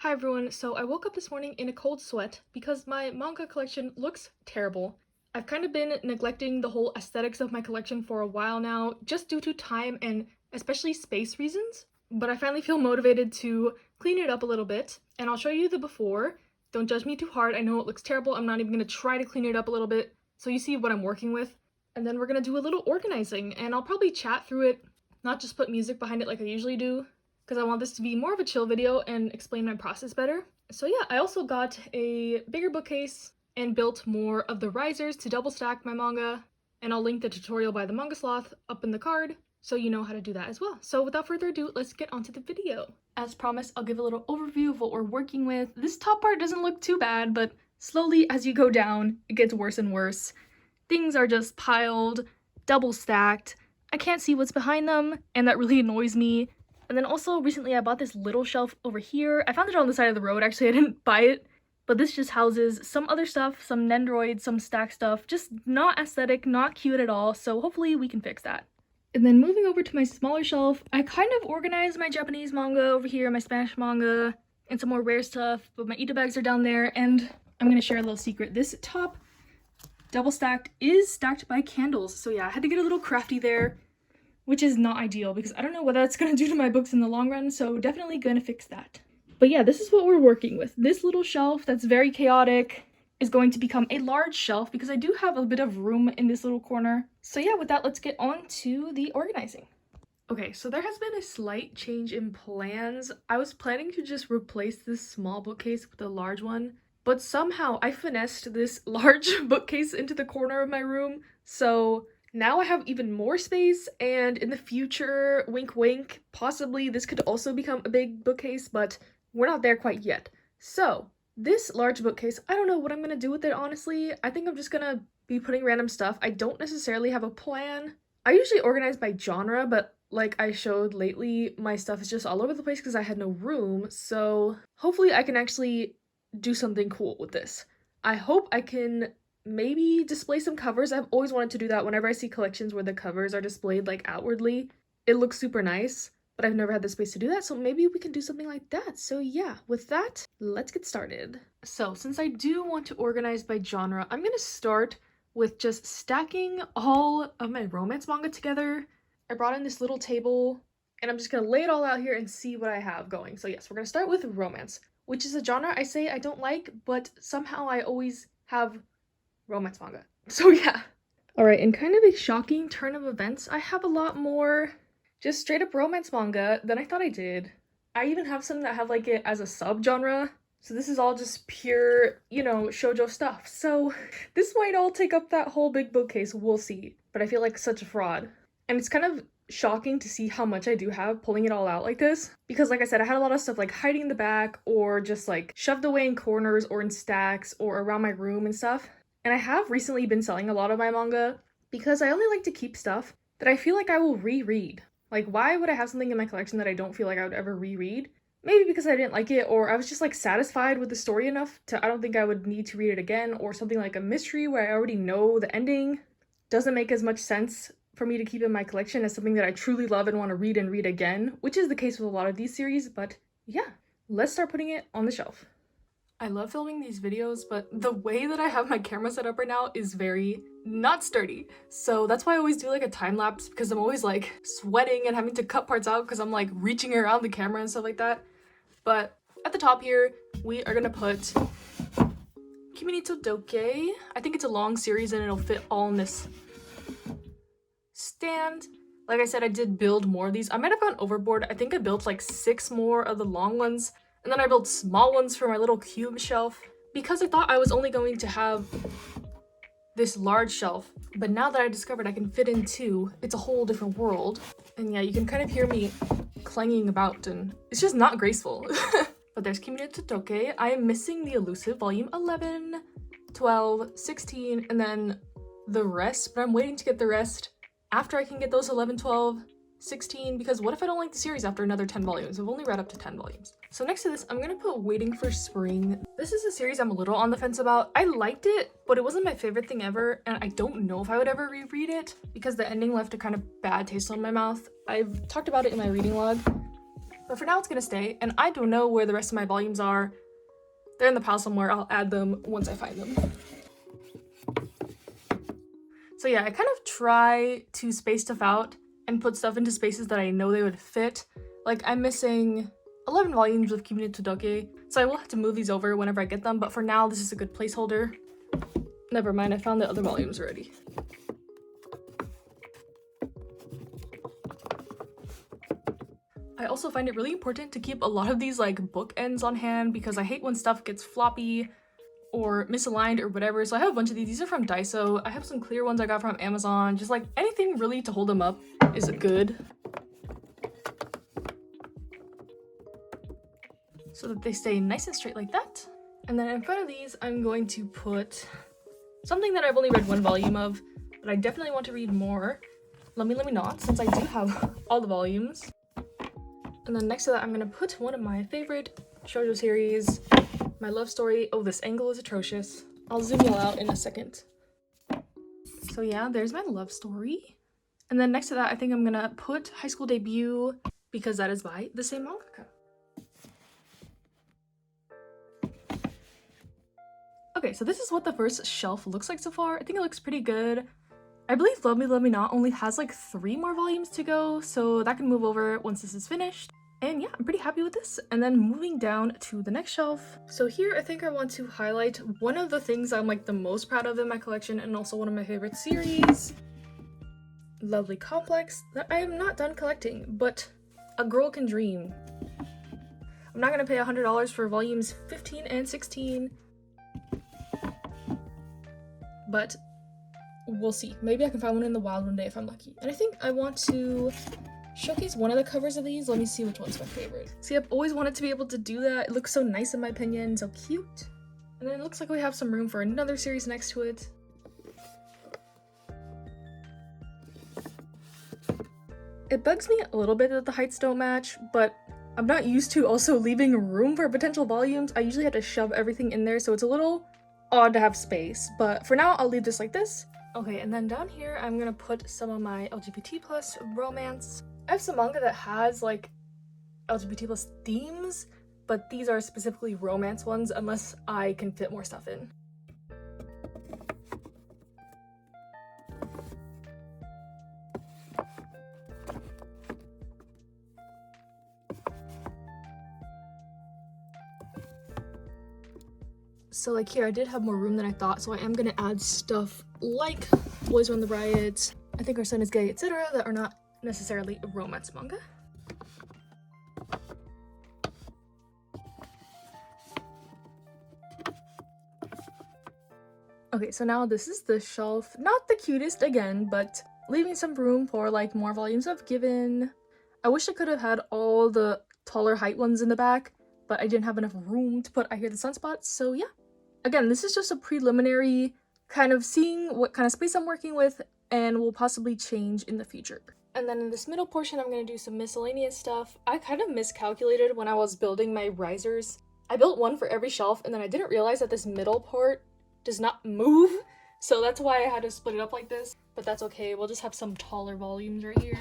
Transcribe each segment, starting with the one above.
Hi everyone, so I woke up this morning in a cold sweat because my manga collection looks terrible. I've kind of been neglecting the whole aesthetics of my collection for a while now, just due to time and especially space reasons, but I finally feel motivated to clean it up a little bit, and I'll show you the before. Don't judge me too hard, I know it looks terrible, I'm not even going to try to clean it up a little bit, so you see what I'm working with. And then we're going to do a little organizing, and I'll probably chat through it, not just put music behind it like I usually do, because I want this to be more of a chill video and explain my process better. So yeah, I also got a bigger bookcase and built more of the risers to double stack my manga, and I'll link the tutorial by the Manga Sloth up in the card so you know how to do that as well. So without further ado, let's get onto the video. As promised, I'll give a little overview of what we're working with. This top part doesn't look too bad, but slowly as you go down, it gets worse and worse. Things are just piled, double stacked. I can't see what's behind them, and that really annoys me. And then also recently I bought this little shelf over here. I found it on the side of the road, actually. I didn't buy it, but this just houses some other stuff, some Nendoroid, some stack stuff, just not aesthetic, not cute at all, so hopefully we can fix that. And then moving over to my smaller shelf, I kind of organized my Japanese manga over here, my Spanish manga, and some more rare stuff, but my Ito bags are down there, and I'm gonna share a little secret. This top, double stacked, is stacked by candles, so yeah, I had to get a little crafty there, which is not ideal because I don't know what that's going to do to my books in the long run, so definitely going to fix that. But yeah, this is what we're working with. This little shelf that's very chaotic is going to become a large shelf because I do have a bit of room in this little corner. So yeah, with that, let's get on to the organizing. Okay, so there has been a slight change in plans. I was planning to just replace this small bookcase with a large one, but somehow I finessed this large bookcase into the corner of my room, so now I have even more space, and in the future, wink wink, possibly this could also become a big bookcase, but we're not there quite yet. So, this large bookcase, I don't know what I'm gonna do with it, honestly. I think I'm just gonna be putting random stuff. I don't necessarily have a plan. I usually organize by genre, but like I showed lately, my stuff is just all over the place because I had no room, so hopefully I can actually do something cool with this. I hope I can maybe display some covers. I've always wanted to do that whenever I see collections where the covers are displayed like outwardly. It looks super nice, but I've never had the space to do that, so maybe we can do something like that. So yeah, with that, let's get started. So since I do want to organize by genre, I'm gonna start with just stacking all of my romance manga together. I brought in this little table, and I'm just gonna lay it all out here and see what I have going. So yes, we're gonna start with romance, which is a genre I say I don't like, but somehow I always have romance manga. So yeah. Alright, in kind of a shocking turn of events, I have a lot more just straight up romance manga than I thought I did. I even have some that have like it as a subgenre. So this is all just pure, you know, shoujo stuff. So this might all take up that whole big bookcase, we'll see. But I feel like such a fraud. And it's kind of shocking to see how much I do have pulling it all out like this. Because like I said, I had a lot of stuff like hiding in the back or just like shoved away in corners or in stacks or around my room and stuff. And I have recently been selling a lot of my manga because I only like to keep stuff that I feel like I will reread. Like, why would I have something in my collection that I don't feel like I would ever reread? Maybe because I didn't like it, or I was just like satisfied with the story enough to I don't think I would need to read it again, or something like a mystery where I already know the ending doesn't make as much sense for me to keep in my collection as something that I truly love and want to read and read again, which is the case with a lot of these series. But yeah, let's start putting it on the shelf. I love filming these videos, but the way that I have my camera set up right now is very not sturdy. So that's why I always do like a time lapse, because I'm always like sweating and having to cut parts out because I'm like reaching around the camera and stuff like that. But at the top here, we are gonna put Kimi ni Todoke. I think it's a long series and it'll fit all in this stand. Like I said, I did build more of these. I might have gone overboard. I think I built like 6 more of the long ones. And then I built small ones for my little cube shelf because I thought I was only going to have this large shelf. But now that I discovered I can fit in 2, it's a whole different world. And yeah, you can kind of hear me clanging about and it's just not graceful. But there's Kimi no Todoke. I am missing the Elusive volume 11, 12, 16, and then the rest. But I'm waiting to get the rest after I can get those 11, 12, 16, because what if I don't like the series after another 10 volumes? I've only read up to 10 volumes. So next to this, I'm gonna put Waiting for Spring. This is a series I'm a little on the fence about. I liked it, but it wasn't my favorite thing ever, and I don't know if I would ever reread it because the ending left a kind of bad taste on my mouth. I've talked about it in my reading log, But for now, it's gonna stay, and I don't know where the rest of my volumes are. They're in the pile somewhere. I'll add them once I find them. So yeah, I kind of try to space stuff out and put stuff into spaces that I know they would fit. Like, I'm missing 11 volumes of Kimi no Todoke, so I will have to move these over whenever I get them, but for now, this is a good placeholder. Never mind, I found the other volumes already. I also find it really important to keep a lot of these like bookends on hand because I hate when stuff gets floppy or misaligned or whatever. So I have a bunch of these. These are from Daiso. I have some clear ones I got from Amazon. Just like anything really to hold them up is good. So that they stay nice and straight like that. And then in front of these, I'm going to put something that I've only read one volume of, but I definitely want to read more. Let me not, since I do have all the volumes. And then next to that, I'm gonna put one of my favorite shoujo series, my love story. Oh, this angle is atrocious. I'll zoom y'all out in a second. So yeah, there's my love story. And then next to that, I think I'm gonna put High School Debut because that is by the same mangaka. Okay, so this is what the first shelf looks like so far. I think it looks pretty good. I believe Love Me Not only has like 3 more volumes to go, so that can move over once this is finished. And yeah, I'm pretty happy with this. And then moving down to the next shelf. So here, I think I want to highlight one of the things I'm like the most proud of in my collection and also one of my favorite series. Lovely Complex that I am not done collecting, but a girl can dream. I'm not gonna pay $100 for volumes 15 and 16, but we'll see. Maybe I can find one in the wild one day if I'm lucky. And I think I want to showcase one of the covers of these. Let me see which one's my favorite. See, I've always wanted to be able to do that. It looks so nice in my opinion, so cute. And then it looks like we have some room for another series next to it. It bugs me a little bit that the heights don't match, but I'm not used to also leaving room for potential volumes. I usually have to shove everything in there, so it's a little odd to have space. But for now, I'll leave this like this. Okay, and then down here, I'm gonna put some of my LGBT plus romance. I have some manga that has like LGBT plus themes, but these are specifically romance ones unless I can fit more stuff in. So like here, I did have more room than I thought, so I am gonna add stuff like Boys Run the Riot, I Think Our Son Is Gay, etc. that are not necessarily romance manga. Okay, so now this is the shelf. Not the cutest again, but leaving some room for like more volumes of Given. I wish I could have had all the taller height ones in the back, but I didn't have enough room to put I Hear the Sunspots, so yeah. Again, this is just a preliminary kind of seeing what kind of space I'm working with and will possibly change in the future. And then in this middle portion, I'm going to do some miscellaneous stuff. I kind of miscalculated when I was building my risers. I built one for every shelf and then I didn't realize that this middle part does not move. So that's why I had to split it up like this, but that's okay. We'll just have some taller volumes right here.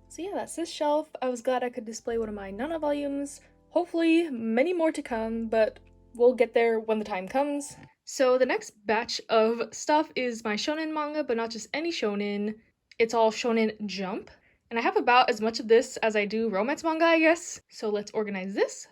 So yeah, that's this shelf. I was glad I could display one of my Nana volumes. Hopefully many more to come, but we'll get there when the time comes. So the next batch of stuff is my shonen manga, but not just any shonen. It's all Shonen Jump. And I have about as much of this as I do romance manga, I guess. So let's organize this.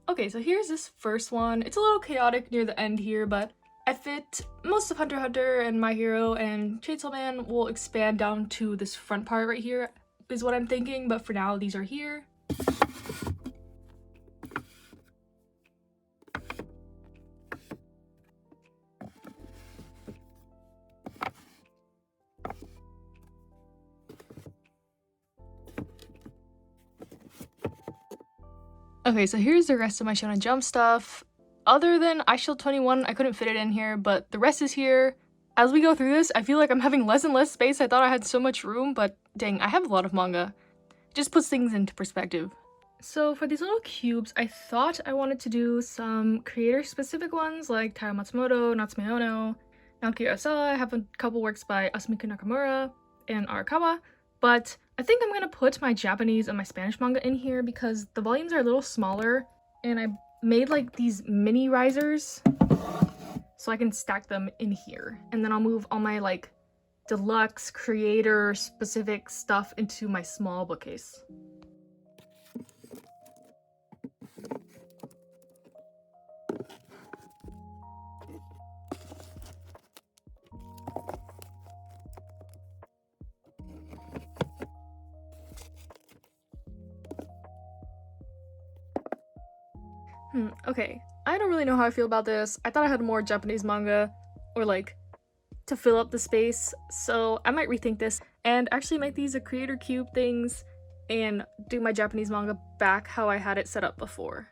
Okay, so here's this first one. It's a little chaotic near the end here, but I fit most of Hunter x Hunter and My Hero, and Chainsaw Man will expand down to this front part right here is what I'm thinking, but for now these are here. Okay, so here's the rest of my Shonen Jump stuff. Other than I Shield 21, I couldn't fit it in here, but the rest is here. As we go through this, I feel like I'm having less and less space. I thought I had so much room, but dang, I have a lot of manga. It just puts things into perspective. So for these little cubes, I thought I wanted to do some creator-specific ones like Taiyo Matsumoto, Natsume Ono, Naoki Urasawa. I have a couple works by Asumiku Nakamura and Arakawa, but I think I'm gonna put my Japanese and my Spanish manga in here because the volumes are a little smaller, and I made like these mini risers so I can stack them in here, and then I'll move all my like deluxe creator-specific stuff into my small bookcase. Okay, I don't really know how I feel about this. I thought I had more Japanese manga, or like, to fill up the space, so I might rethink this and actually make these a creator cube things and do my Japanese manga back how I had it set up before.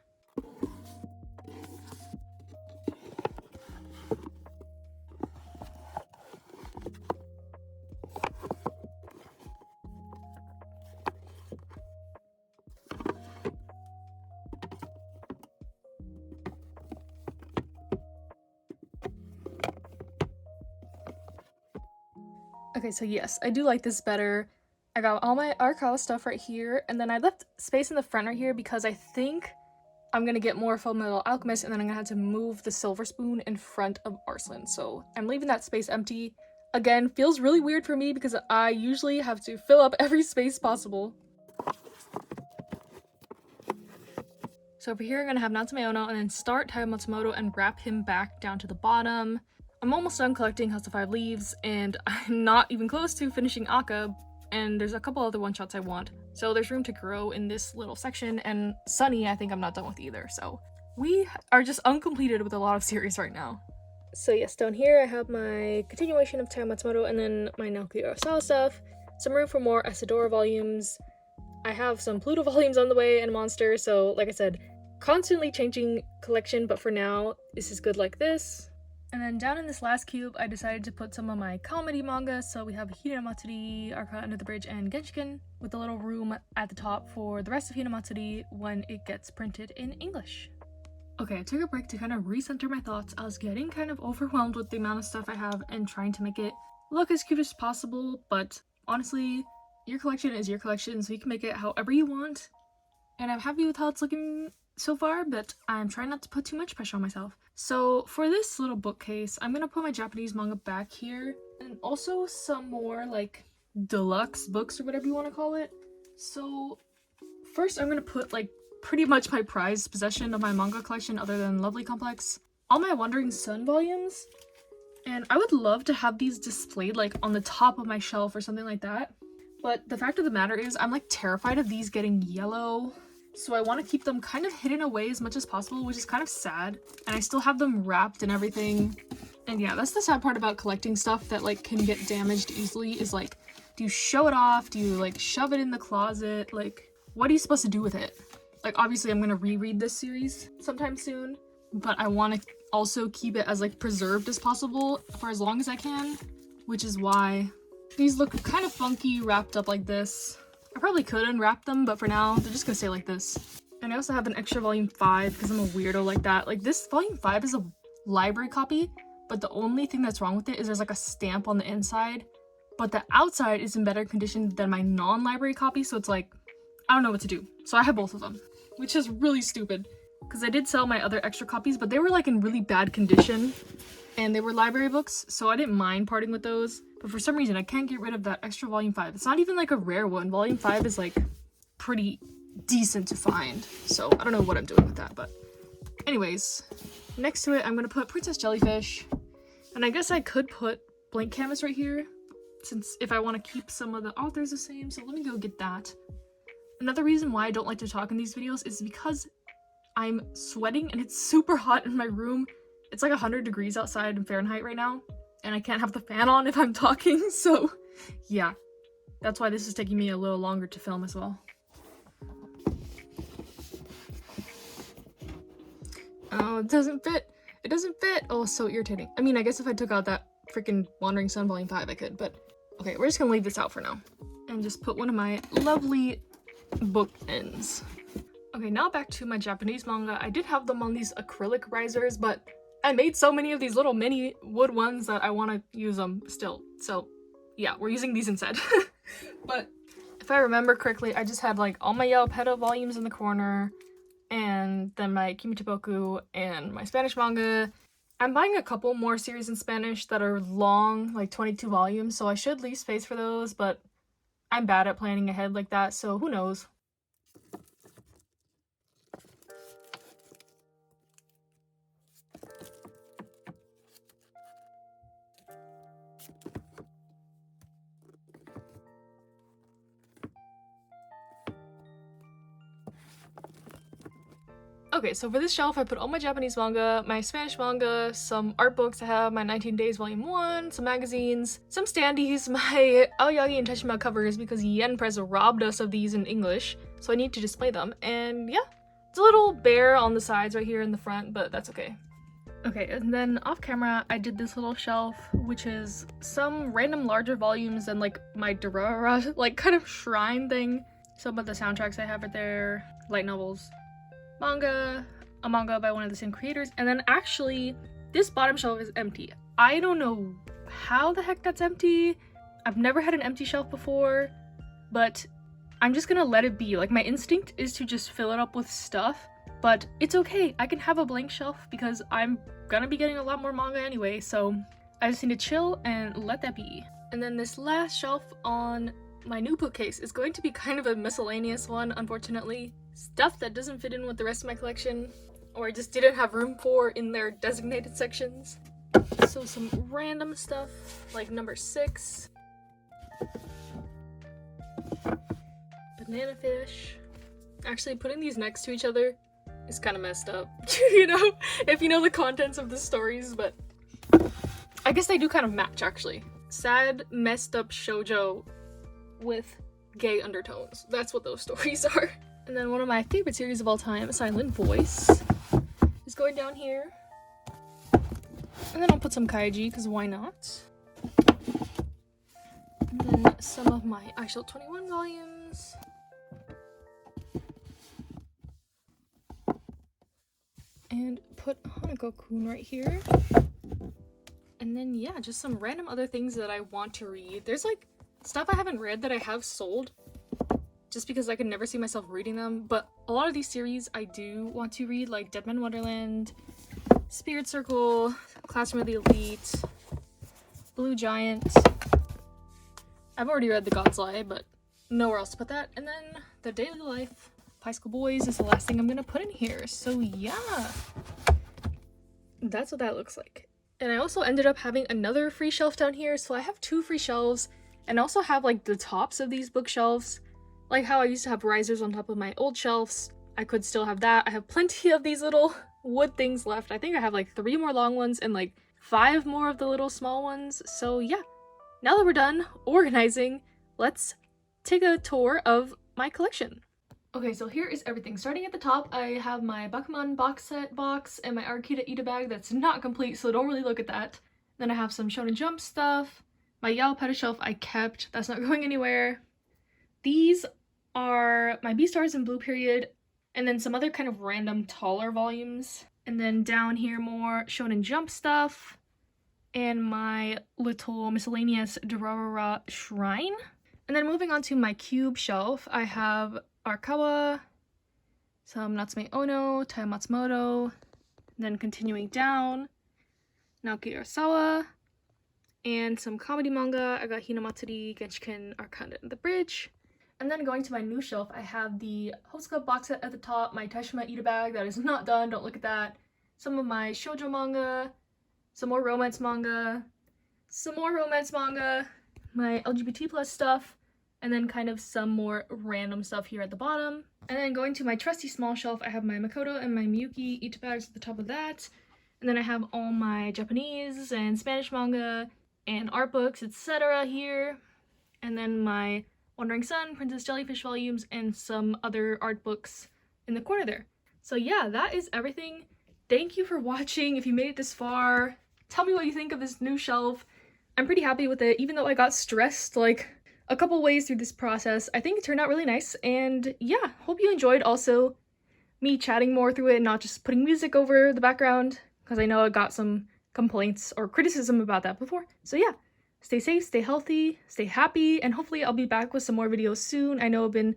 Okay, so yes, I do like this better. I got all my Arakawa stuff right here, and then I left space in the front right here because I think I'm gonna get more Fullmetal Alchemist, and then I'm gonna have to move the silver spoon in front of Arslan. So I'm leaving that space empty. Again, feels really weird for me because I usually have to fill up every space possible. So over here, I'm gonna have Natsume Ono and then start Taiyo Matsumoto and wrap him back down to the bottom. I'm almost done collecting House of Five Leaves, and I'm not even close to finishing Akka, and there's a couple other one-shots I want. So there's room to grow in this little section, and Sunny I think I'm not done with either, so we are just uncompleted with a lot of series right now. So yes, down here I have my continuation of Taiyo Matsumoto and then my Naoki Urasawa stuff, some room for more Asadora volumes. I have some Pluto volumes on the way and Monster, so like I said, constantly changing collection, but for now, this is good like this. And then down in this last cube, I decided to put some of my comedy manga, so we have Hinamatsuri, Arca Under the Bridge, and Genshiken, with a little room at the top for the rest of Hinamatsuri when it gets printed in English. Okay, I took a break to kind of recenter my thoughts. I was getting kind of overwhelmed with the amount of stuff I have and trying to make it look as cute as possible, but honestly, your collection is your collection, so you can make it however you want. And I'm happy with how it's looking so far, but I'm trying not to put too much pressure on myself. So for this little bookcase, I'm gonna put my Japanese manga back here, and also some more like deluxe books or whatever you want to call it. So first I'm gonna put like pretty much my prized possession of my manga collection other than Lovely Complex, all my Wandering Sun volumes, and I would love to have these displayed like on the top of my shelf or something like that. But the fact of the matter is I'm like terrified of these getting yellow, so I want to keep them kind of hidden away as much as possible, which is kind of sad. And I still have them wrapped and everything. And yeah, that's the sad part about collecting stuff that like can get damaged easily, is like, do you show it off? Do you like shove it in the closet? Like, what are you supposed to do with it? Like, obviously I'm gonna reread this series sometime soon, but I want to also keep it as like preserved as possible for as long as I can, which is why these look kind of funky wrapped up like this. I probably could unwrap them, but for now, they're just gonna stay like this. And I also have an extra volume 5 because I'm a weirdo like that. Like, this volume 5 is a library copy, but the only thing that's wrong with it is there's like a stamp on the inside, but the outside is in better condition than my non-library copy, so it's like, I don't know what to do. So I have both of them, which is really stupid because I did sell my other extra copies, but they were like in really bad condition and they were library books, so I didn't mind parting with those. But for some reason, I can't get rid of that extra volume 5. It's not even like a rare one. Volume 5 is like pretty decent to find. So I don't know what I'm doing with that, but anyways, next to it, I'm gonna put Princess Jellyfish. And I guess I could put Blank Canvas right here, since if I want to keep some of the authors the same, so let me go get that. Another reason why I don't like to talk in these videos is because I'm sweating and it's super hot in my room. It's like 100 degrees outside in Fahrenheit right now, and I can't have the fan on if I'm talking, so yeah. That's why this is taking me a little longer to film as well. Oh, it doesn't fit. It doesn't fit. Oh, so irritating. I mean, I guess if I took out that freaking Wandering Sun Volume 5, I could, but okay, we're just gonna leave this out for now. And just put one of my lovely bookends. Okay, now back to my Japanese manga. I did have them on these acrylic risers, but I made so many of these little mini wood ones that I want to use them still. So yeah, we're using these instead. But if I remember correctly, I just had like all my Yellow Petal volumes in the corner, and then my Kimitoboku and my Spanish manga. I'm buying a couple more series in Spanish that are long, like 22 volumes, so I should leave space for those, but I'm bad at planning ahead like that, so who knows. Okay, so for this shelf, I put all my Japanese manga, my Spanish manga, some art books. I have my 19 Days Volume 1, some magazines, some standees, my Aoyagi and Teshima covers because Yen Press robbed us of these in English, so I need to display them. And yeah, it's a little bare on the sides right here in the front, but that's okay. Okay, and then off camera, I did this little shelf, which is some random larger volumes and like my Durara, like kind of shrine thing. Some of the soundtracks I have right there, light novels, manga, a manga by one of the same creators, and then actually this bottom shelf is empty. I don't know how the heck that's empty. I've never had an empty shelf before, but I'm just gonna let it be. Like, my instinct is to just fill it up with stuff, but it's okay. I can have a blank shelf because I'm gonna be getting a lot more manga anyway, so I just need to chill and let that be. And then this last shelf on my new bookcase is going to be kind of a miscellaneous one, unfortunately. Stuff that doesn't fit in with the rest of my collection, or I just didn't have room for in their designated sections. So some random stuff, like number 6. Banana fish. Actually, putting these next to each other is kind of messed up, you know, if you know the contents of the stories, but I guess they do kind of match, actually. Sad, messed up shoujo with gay undertones. That's what those stories are. And then one of my favorite series of all time, Silent Voice, is going down here. And then I'll put some kaiji, because why not? And then some of my Aishou 21 volumes. And put Hanako-kun right here. And then yeah, just some random other things that I want to read. There's like stuff I haven't read that I have sold, just because I could never see myself reading them, but a lot of these series I do want to read, like Dead Man Wonderland, Spirit Circle, Classroom of the Elite, Blue Giant. I've already read The God's Lie, but nowhere else to put that. And then The Daily Life, High School Boys is the last thing I'm gonna put in here, so yeah. That's what that looks like. And I also ended up having another free shelf down here, so I have 2 free shelves, and I also have like the tops of these bookshelves. Like how I used to have risers on top of my old shelves, I could still have that. I have plenty of these little wood things left. I think I have like 3 more long ones and like 5 more of the little small ones. So yeah, now that we're done organizing, let's take a tour of my collection. Okay, so here is everything. Starting at the top, I have my Bakuman box set box and my Arkita Ida bag that's not complete, so don't really look at that. Then I have some Shonen Jump stuff. My Yao Peta shelf I kept, that's not going anywhere. These are my Beastars and Blue Period, and then some other kind of random taller volumes. And then down here more Shonen Jump stuff, and my little miscellaneous Durarara shrine. And then moving on to my cube shelf, I have Arakawa, some Natsume Ono, Taya Matsumoto, then continuing down, Naoki Urasawa, and some comedy manga. I got Hinamatsuri, Genshiken, Arcana and the Bridge. And then going to my new shelf, I have the Hosuka box set at the top, my Teshima Ida bag that is not done, don't look at that, some of my shoujo manga, some more romance manga, my LGBT plus stuff, and then kind of some more random stuff here at the bottom. And then going to my trusty small shelf, I have my Makoto and my Miyuki Ita bags at the top of that. And then I have all my Japanese and Spanish manga and art books, etc. here. And then my Wandering Sun, Princess Jellyfish volumes, and some other art books in the corner there. So yeah, that is everything thank you for watching. If you made it this far, tell me what you think of this new shelf. I'm pretty happy with it, even though I got stressed like a couple ways through this process. I think it turned out really nice, and yeah, hope you enjoyed also me chatting more through it and not just putting music over the background, because I know I got some complaints or criticism about that before. So yeah, stay safe, stay healthy, stay happy, and hopefully I'll be back with some more videos soon. I know I've been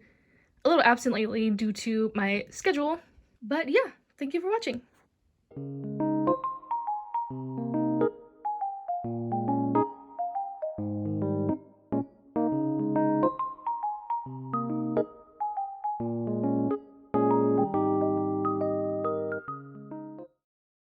a little absent lately due to my schedule, but yeah, thank you for watching.